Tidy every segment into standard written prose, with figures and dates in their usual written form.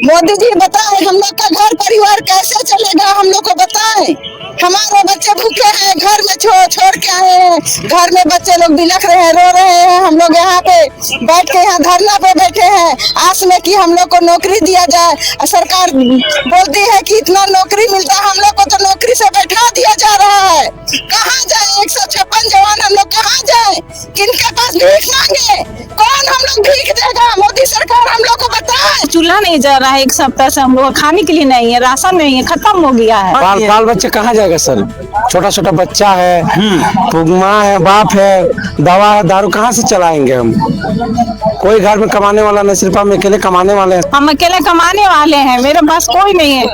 मोदी जी बताएं हम लोग का घर परिवार कैसे चलेगा, हम लोग को बताएं। हमारे बच्चे भूखे हैं, घर में छोड़ के आए हैं, घर में बच्चे लोग बिलख रहे हैं, रो रहे हैं। हम लोग यहाँ पे बैठ के यहाँ धरना पे बैठे हैं आस में कि हम लोग को नौकरी दिया जाए। सरकार बोलती है कि इतना नौकरी मिलता है, हम लोग को तो नौकरी से बैठा दिया जा रहा है। कहाँ जाए 156 जवान, हम लोग कहाँ जाए, किनके पास भीख मांगे, कौन हम लोग भीख देगा? मोदी सरकार हम लोग को बताए। चूल्हा नहीं जल रहा है, एक सप्ताह से हम लोग खाने के लिए नहीं है, राशन नहीं है, खत्म हो गया है। बाल बच्चे कहाँ जाएगा सर? छोटा छोटा बच्चा है, माँ है, बाप है, दवा है, दारू कहाँ से चलाएंगे हम? कोई घर में कमाने वाला नहीं, सिर्फ हम अकेले कमाने वाले हैं। हम अकेले कमाने वाले हैं, मेरे पास कोई नहीं है।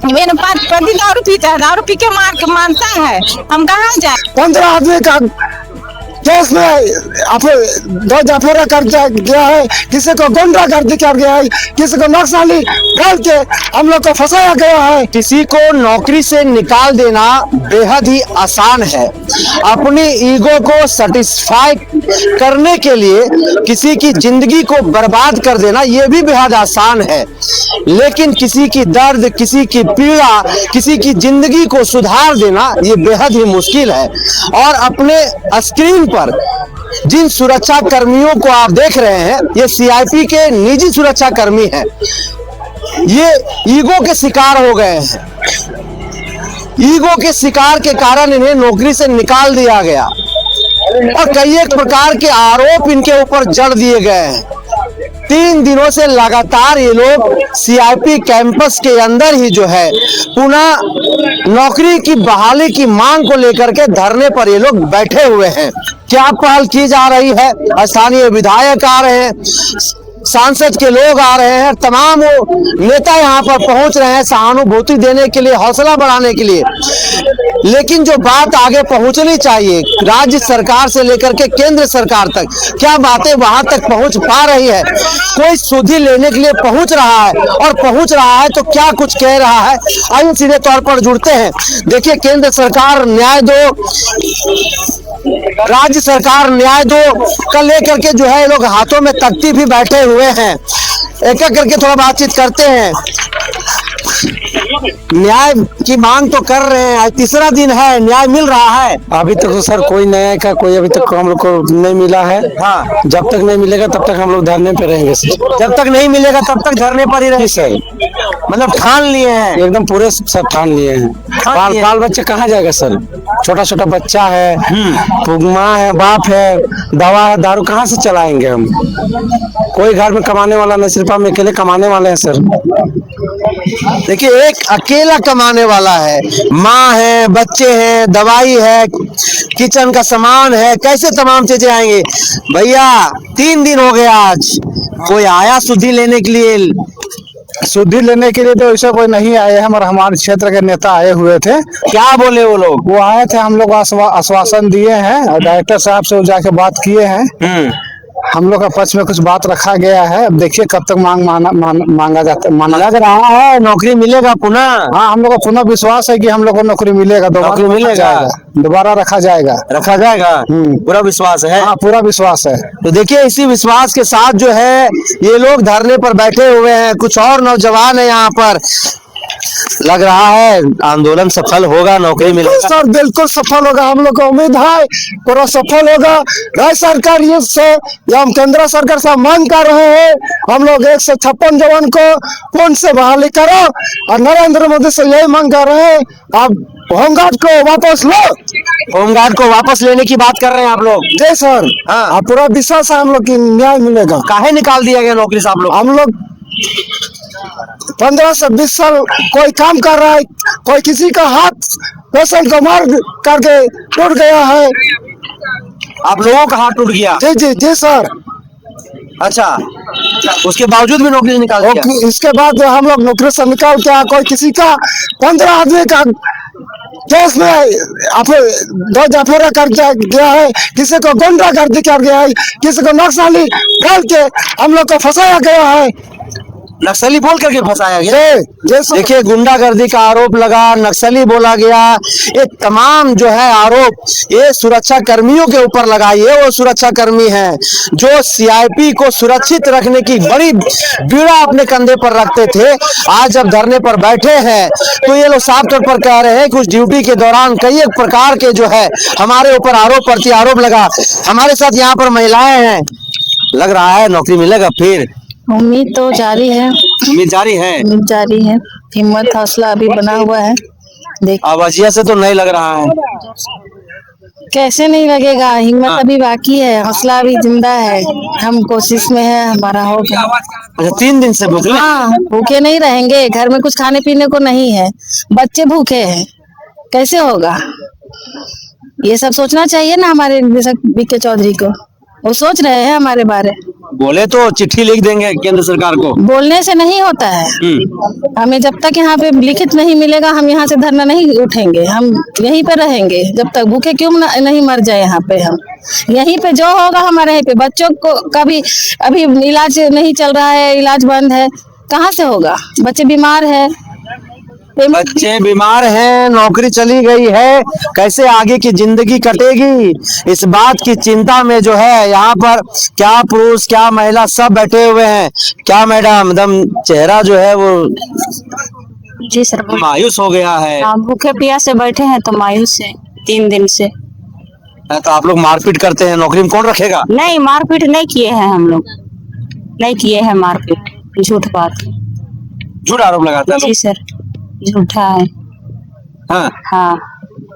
मेरे पास पति दारू पीता है, दारू पी के मारता है, हम कहाँ जाए? 15 आदमी का केस में दो जफेरा कर गया है, किसी को गुंडा कर दिया गया है, किसी को नक्सली डाल के हम लोग को फंसाया गया है। किसी को नौकरी से निकाल देना बेहद ही आसान है। अपनी ईगो को सेटिस्फाई करने के लिए किसी की जिंदगी को बर्बाद कर देना यह भी बेहद आसान है, लेकिन किसी की दर्द, किसी की पीड़ा, किसी की जिंदगी को सुधार देना ये बेहद ही मुश्किल है। और अपने स्क्रीन पर जिन सुरक्षा कर्मियों को आप देख रहे हैं, ये सीआईपी के निजी सुरक्षा कर्मी हैं। ये ईगो के शिकार हो गए हैं। ईगो के शिकार के कारण इन्हें नौकरी से निकाल दिया गया और कई एक प्रकार के आरोप इनके ऊपर जड़ दिए गए हैं। 3 दिनों से लगातार ये लोग सीआईपी कैंपस के अंदर ही जो है पुनः नौकरी की बहाली की मांग को लेकर के धरने पर ये लोग बैठे हुए हैं। क्या पहल की जा रही है? स्थानीय विधायक आ रहे हैं, सांसद के लोग आ रहे हैं, तमाम वो नेता यहाँ पर पहुंच रहे हैं सहानुभूति देने के लिए, हौसला बढ़ाने के लिए। लेकिन जो बात आगे पहुंचनी चाहिए राज्य सरकार से लेकर के केंद्र सरकार तक, क्या बातें वहां तक पहुंच पा रही है? कोई सुधि लेने के लिए पहुंच रहा है, और पहुंच रहा है तो क्या कुछ कह रहा है? आइए सीधे तौर पर जुड़ते हैं। देखिए, केंद्र सरकार न्याय दो, राज्य सरकार न्याय दो का लेकर के जो है ये लोग हाथों में तख्ती भी बैठे हुए हैं। एक एक करके थोड़ा बातचीत करते हैं। न्याय की मांग तो कर रहे हैं, आज तीसरा दिन है, न्याय मिल रहा है? अभी तक तो सर कोई न्याय का कोई अभी तक हम लोग को नहीं मिला है। हाँ, जब तक नहीं मिलेगा तब तक हम लोग धरने पे रहेंगे सर। जब तक नहीं मिलेगा तब तक धरने पर ही रहेंगे सर। मतलब ठान लिए हैं, एकदम पूरे सब ठान लिए हैं। बाल बच्चे कहाँ जाएगा सर? छोटा छोटा बच्चा है, माँ है, बाप है, दवा है, दारू कहाँ से चलाएंगे हम? कोई घर में कमाने वाला नहीं, सिर्फ हम अकेले कमाने वाले हैं सर। देखिए, एक अकेला कमाने वाला है, माँ है, बच्चे हैं, दवाई है, किचन का सामान है, कैसे तमाम चीजें आएंगे? भैया 3 दिन हो गया, आज कोई आया सुधि लेने के लिए? सुधि लेने के लिए तो ऐसा कोई नहीं आए हैं, और हमारे क्षेत्र के नेता आए हुए थे। क्या बोले वो लोग? वो आए थे, हम लोग आश्वासन दिए हैं और डायरेक्टर साहब से जाके बात किए हैं। हम लोग का पक्ष में कुछ बात रखा गया है। अब देखिए कब तक मांगा जाता है। माना लग रहा है नौकरी मिलेगा पुनः। हाँ, हम लोग को पुनः विश्वास है कि हम लोग को नौकरी मिलेगा, दोबारा रखा जाएगा। पूरा विश्वास है? हाँ, पूरा विश्वास है। तो देखिए, इसी विश्वास के साथ जो है ये लोग धरने पर बैठे हुए हैं। कुछ और नौजवान है यहाँ पर। लग रहा है आंदोलन सफल होगा, नौकरी मिलेगा? सर बिल्कुल सफल होगा, हम लोग को उम्मीद है पूरा सफल होगा। राज्य सरकार ये से या हम केंद्र सरकार से मांग कर रहे हैं, हम लोग 156 जवान को पुनः से बहाली करो, और नरेंद्र मोदी से यही मांग कर रहे हैं, आप होमगार्ड को वापस लो। होमगार्ड को वापस लेने की बात कर रहे हैं आप लोग? जी सर। हाँ, पूरा विश्वास है हम लोग की न्याय मिलेगा। काहे निकाल दिया गया नौकरी से आप लोग? हम लोग 15 से 20 साल कोई काम कर रहा है, कोई किसी का हाथ पेशेंट को मार करके टूट गया है। आप लोगों का हाथ टूट गया? जी जी जी सर। अच्छा, उसके बावजूद भी नौकरी निकाल दिया? इसके बाद हम लोग नौकरी से निकाल के कोई किसी का 15 आदमी का केस में दो जफेरा कर गया है, किसी को गुंडा कर दिया गया है, किसी को नक्सली डाल के हम लोग को फंसाया गया है। नक्सली बोल करके फंसाया गया। जैसे देखिए, गुंडागर्दी का आरोप लगा, नक्सली बोला गया, ये तमाम जो है आरोप ये सुरक्षा कर्मियों के ऊपर लगा। ये वो सुरक्षा कर्मी हैं जो सीआईपी को सुरक्षित रखने की बड़ी बीड़ा अपने कंधे पर रखते थे। आज जब धरने पर बैठे हैं तो ये लोग साफ तौर पर कह रहे हैं कि उस ड्यूटी के दौरान कई एक प्रकार के जो है हमारे ऊपर आरोप प्रति आरोप लगा। हमारे साथ यहाँ पर महिलाएं हैं, लग रहा है नौकरी मिलेगा फिर? उम्मीद तो जारी है, उम्मीद जारी है। उम्मीद जारी है, हिम्मत हौसला अभी बना हुआ है। देख आवाजिया से तो नहीं लग रहा है। कैसे नहीं लगेगा, हिम्मत अभी बाकी है, हौसला अभी जिंदा है। हम कोशिश में है, हमारा होगा। अच्छा, 3 दिन से भूखे? हाँ, भूखे नहीं रहेंगे, घर में कुछ खाने पीने को नहीं है, बच्चे भूखे हैं, कैसे होगा? ये सब सोचना चाहिए ना हमारे निदेशक बीके चौधरी को, वो सोच रहे हैं हमारे बारे। बोले तो चिट्ठी लिख देंगे केंद्र सरकार को। बोलने से नहीं होता है, हमें जब तक यहाँ पे लिखित नहीं मिलेगा हम यहाँ से धरना नहीं उठेंगे, हम यहीं पे रहेंगे जब तक। भूखे क्यों नहीं मर जाए यहाँ पे, हम यहीं पे जो होगा हमारे यहीं पे। बच्चों को का भी अभी इलाज नहीं चल रहा है, इलाज बंद है, कहाँ से होगा? बच्चे बीमार है, बच्चे बीमार हैं, नौकरी चली गई है, कैसे आगे की जिंदगी कटेगी, इस बात की चिंता में जो है यहाँ पर क्या पुरुष क्या महिला सब बैठे हुए हैं। क्या मैडम, एकदम चेहरा जो है वो जी सर, मायूस हो गया है। भूखे प्यासे से बैठे हैं तो मायूस है 3 दिन से। तो आप लोग मारपीट करते हैं, नौकरी में कौन रखेगा? नहीं, मारपीट नहीं किए हैं हम लोग, नहीं किए हैं मारपीट, झूठ बात, झूठ आरोप लगाता है जी सर, झूठा है। हाँ, हाँ,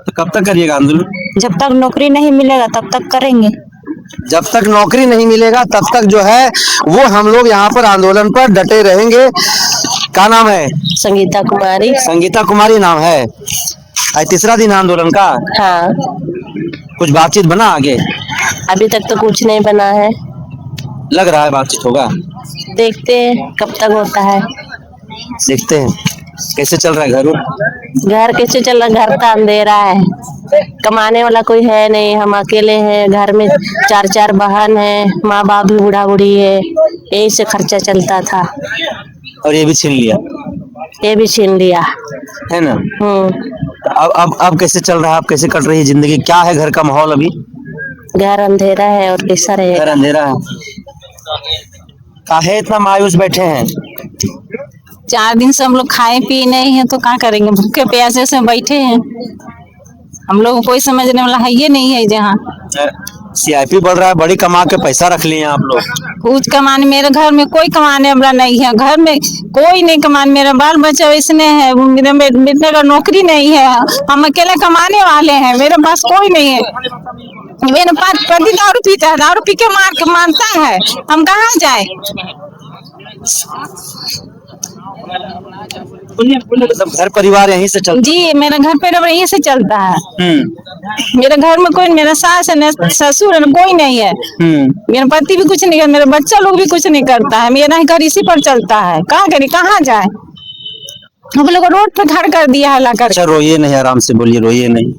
तो कब तक करिएगा आंदोलन? जब तक नौकरी नहीं मिलेगा तब तक करेंगे। जब तक नौकरी नहीं मिलेगा तब तक जो है वो हम लोग यहाँ पर आंदोलन पर डटे रहेंगे। क्या नाम है? संगीता कुमारी। संगीता कुमारी नाम है। आज 3रा दिन आंदोलन का। हाँ, कुछ बातचीत बना आगे? अभी तक तो कुछ नहीं बना है, लग रहा है बातचीत होगा, देखते हैं कब तक होता है। देखते हैं। कैसे चल रहा है घर? घर कैसे चल रहा? घर का अंधेरा है, कमाने वाला कोई है नहीं, हम अकेले हैं, घर में 4 बहन है, माँ बाप भी बूढ़ा बूढ़ी है, यही से खर्चा चलता था। और ये भी छीन लिया, ये भी छीन लिया है ना? अब कैसे चल रहा है? अब कैसे कट रही है जिंदगी? क्या है घर का माहौल अभी? घर अंधेरा है और कैसा रहेगा? घर अंधेरा है। काहे इतना मायूस बैठे हैं? 4 दिन से हम लोग खाए पिए नहीं है तो क्या करेंगे, भूखे प्यासे से बैठे हैं। हम लोग को कोई समझने वाला है ये नहीं है। जहाँ सीआईपी बढ़ रहा है, बड़ी कमा के पैसा रख लिए आप लोग। कुछ कमाने, मेरे घर में कोई कमाने वाला नहीं है, घर में कोई नहीं कमाने, मेरा बाल बच्चा वैसने है, मेरे बेटे का नौकरी नहीं है, हम अकेले कमाने वाले हैं, मेरे पास कोई नहीं है। मेरे पास पति दारू पीता है, दारू पी के मारता है, हम कहाँ जाए? मतलब घर परिवार यहीं से चलता? जी, मेरा घर परिवार यहीं से चलता है। मेरे घर में कोई, मेरा सास है न ससुर है, कोई नहीं है। मेरा पति भी कुछ नहीं करता, मेरा बच्चा लोग भी कुछ नहीं करता है, मेरा घर इसी पर चलता है। कहाँ करे, कहाँ जाए? हम लोग रोड पे घर कर दिया है ला कर। अच्छा, रोइए नहीं, आराम से बोलिए, रोइए नहीं।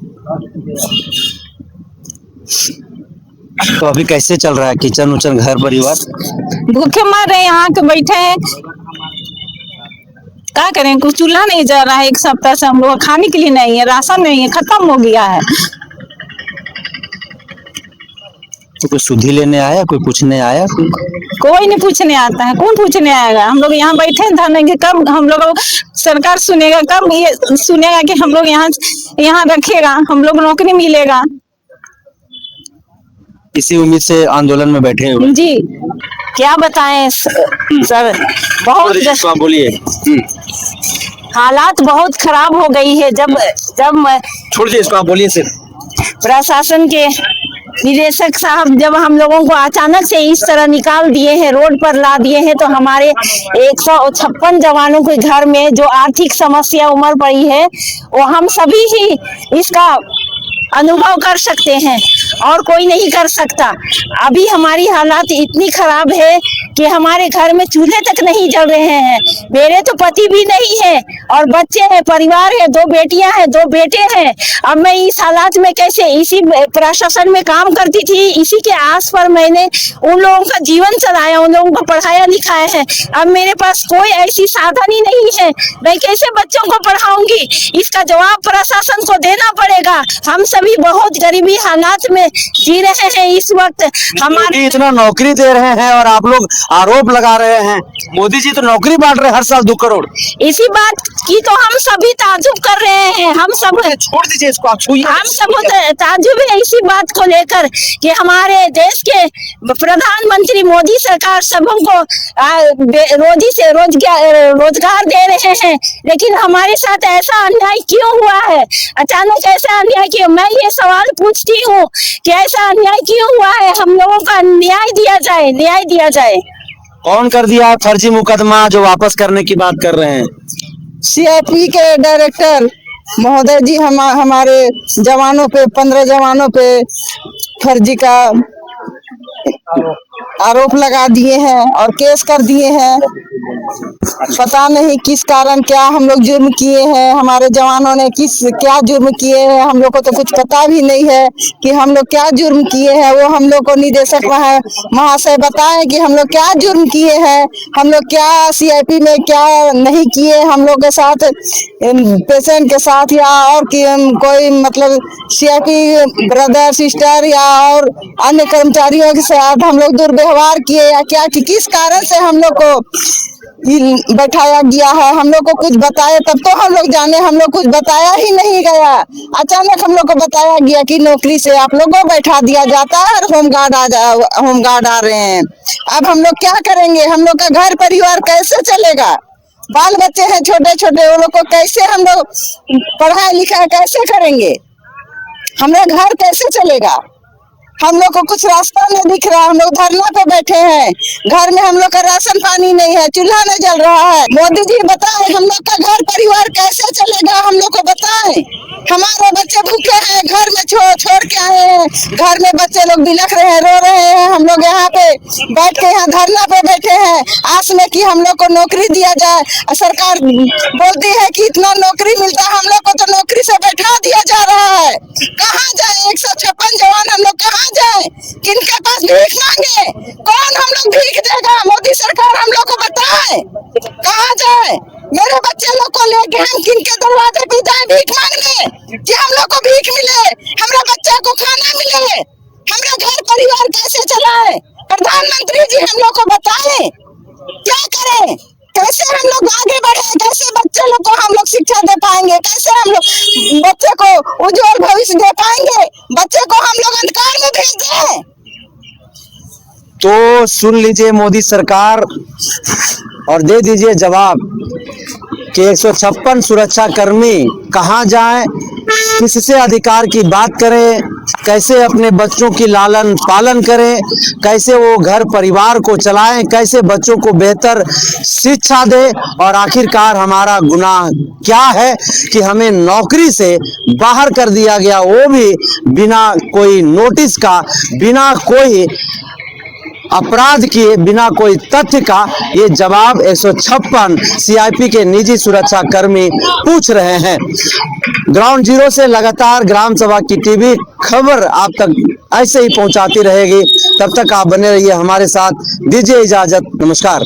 तो अभी कैसे चल रहा है किचन उचन, घर परिवार? भूखे मर रहे, यहाँ के बैठे हैं, क्या करें? कुछ चूल्हा नहीं जल रहा है, 1 सप्ताह से हम लोग खाने के लिए नहीं है, राशन नहीं है, खत्म हो गया है। तो कोई सुधी लेने आया, कोई पूछने आया? कोई नहीं पूछने आता है, कौन पूछने आएगा? हम लोग यहाँ बैठे हैं धरने, कब हम लोग सरकार सुनेगा, कब ये सुनेगा कि हम लोग यहाँ रखेगा, हम लोग नौकरी मिलेगा? इसी उम्मीद से आंदोलन में बैठे हुए। जी, क्या बताएं सर, बहुत बोलिए। हालात बहुत खराब हो गई है। जब छोड़ दीजिए इसको, आप बोलिए सिर्फ। प्रशासन के निदेशक साहब जब हम लोगों को अचानक से इस तरह निकाल दिए हैं, रोड पर ला दिए हैं, तो हमारे 156 जवानों के घर में जो आर्थिक समस्या उमड़ पड़ी है, वो हम सभी ही इसका अनुभव कर सकते हैं और कोई नहीं कर सकता। अभी हमारी हालात इतनी खराब है कि हमारे घर में चूल्हे तक नहीं जल रहे हैं। मेरे तो पति भी नहीं है और बच्चे हैं, परिवार है, 2 बेटियां हैं, 2 बेटे हैं। अब मैं इस हालात में कैसे, इसी प्रशासन में काम करती थी, इसी के आस पर मैंने उन लोगों का जीवन चलाया, उन लोगों को पढ़ाया लिखाया है। अब मेरे पास कोई ऐसी साधन ही नहीं है, मैं कैसे बच्चों को पढ़ाऊंगी? इसका जवाब प्रशासन को देना पड़ेगा। हम सभी बहुत गरीबी हालात में जी रहे हैं इस वक्त। मोदी इतना नौकरी दे रहे हैं और आप लोग आरोप लगा रहे हैं, मोदी जी तो नौकरी बांट रहे हैं हर साल 2 करोड़। इसी बात की तो हम सभी ताजुब कर रहे हैं। हम सब छोड़ दीजिए इसको, आप छूइए। हम सब ताजुब है इसी बात को लेकर कि हमारे देश के प्रधानमंत्री मोदी सरकार सबों को रोजगार दे रहे हैं, लेकिन हमारे साथ ऐसा अन्याय क्यों हुआ है? अचानक ऐसा अन्याय क्यों? मैं ये सवाल पूछती हूँ कि ऐसा अन्याय क्यों हुआ है? हम लोगों का न्याय दिया जाए, न्याय दिया जाए। कौन कर दिया फर्जी मुकदमा जो वापस करने की बात कर रहे हैं? सीआईपी के डायरेक्टर महोदय जी हमारे जवानों पे, 15 जवानों पे फर्जी का आरोप लगा दिए हैं और केस कर दिए हैं। पता नहीं किस कारण, क्या हम लोग जुर्म किए हैं, हमारे जवानों ने क्या जुर्म किए हैं, हम लोग को तो कुछ पता भी नहीं है कि हम लोग क्या जुर्म किए हैं। वो हम लोग को निदेशक महाशय बताएं कि हम लोग क्या जुर्म किए हैं, हम लोग क्या सीआईपी में क्या नहीं किए, हम लोग के साथ पेशेंट के साथ या और कोई मतलब सीआईपी ब्रदर सिस्टर या और अन्य कर्मचारियों के साथ हम लोग दुर्व्यवहार किए या क्या, कि किस कारण से हम लोग को बैठाया गया है। हम लोग को कुछ बताए तब तो हम लोग जाने, हम लोग कुछ बताया ही नहीं गया। अचानक हम लोग को बताया गया कि नौकरी से आप लोगों को बैठा दिया जाता है और होमगार्ड आ रहे हैं। अब हम लोग क्या करेंगे? हम लोग का घर परिवार कैसे चलेगा? बाल बच्चे हैं छोटे छोटे, वो लोग को कैसे हम लोग पढ़ाई लिखाई कैसे करेंगे? हमारा घर कैसे चलेगा? हम लोग को कुछ रास्ता नहीं दिख रहा, हम लोग धरना पे बैठे हैं। घर में हम लोग का राशन पानी नहीं है, चूल्हा नहीं जल रहा है। मोदी जी बताएं हम लोग का घर परिवार कैसे चलेगा? हम लोग को बताएं। हमारे बच्चे भूखे हैं, घर में छोड़ के आए हैं, घर में बच्चे लोग बिलख रहे हैं, रो रहे हैं। हम लोग यहाँ पे बैठ के यहाँ धरना पे बैठे हैं आस में कि हम लोग को नौकरी दिया जाए। सरकार बोलती है कि इतना नौकरी मिलता है, हम लोग को तो नौकरी से बैठा दिया जा रहा है। कहाँ जाए? 156 जवान हम लोग कहाँ जाए? किनके पास भीख मांगे? कौन हम लोग भीख देगा? मोदी सरकार हम लोग को बताए कहाँ जाए? मेरे बच्चे लोग को लेके हम किनके दरवाजे पे जाए भीख मांगने कि हम लोग को भीख मिले, हमारा बच्चा को खाना मिले, हमारा घर परिवार कैसे चलाए? प्रधानमंत्री जी हम लोग को बताए क्या करें, कैसे हम लोग आगे बढ़े, कैसे बच्चे लोग को हम लोग शिक्षा दे पाएंगे, कैसे हम लोग बच्चे को उज्जवल भविष्य दे पाएंगे? बच्चे को हम लोग अंधकार में भेज दें। तो सुन लीजिए मोदी सरकार और दे दीजिए जवाब कि 156 सुरक्षा कर्मी कहाँ जाएं, किससे अधिकार की बात करें, कैसे अपने बच्चों की लालन पालन करें, कैसे वो घर परिवार को चलाएं, कैसे बच्चों को बेहतर शिक्षा दें, और आखिरकार हमारा गुनाह क्या है कि हमें नौकरी से बाहर कर दिया गया, वो भी बिना कोई नोटिस का, बिना कोई अपराध किए, बिना कोई तथ्य का। ये जवाब 156 सीआईपी के निजी सुरक्षा कर्मी पूछ रहे हैं। ग्राउंड जीरो से लगातार ग्राम सभा की टीवी खबर आप तक ऐसे ही पहुंचाती रहेगी। तब तक आप बने रहिए हमारे साथ। दीजिए इजाजत, नमस्कार।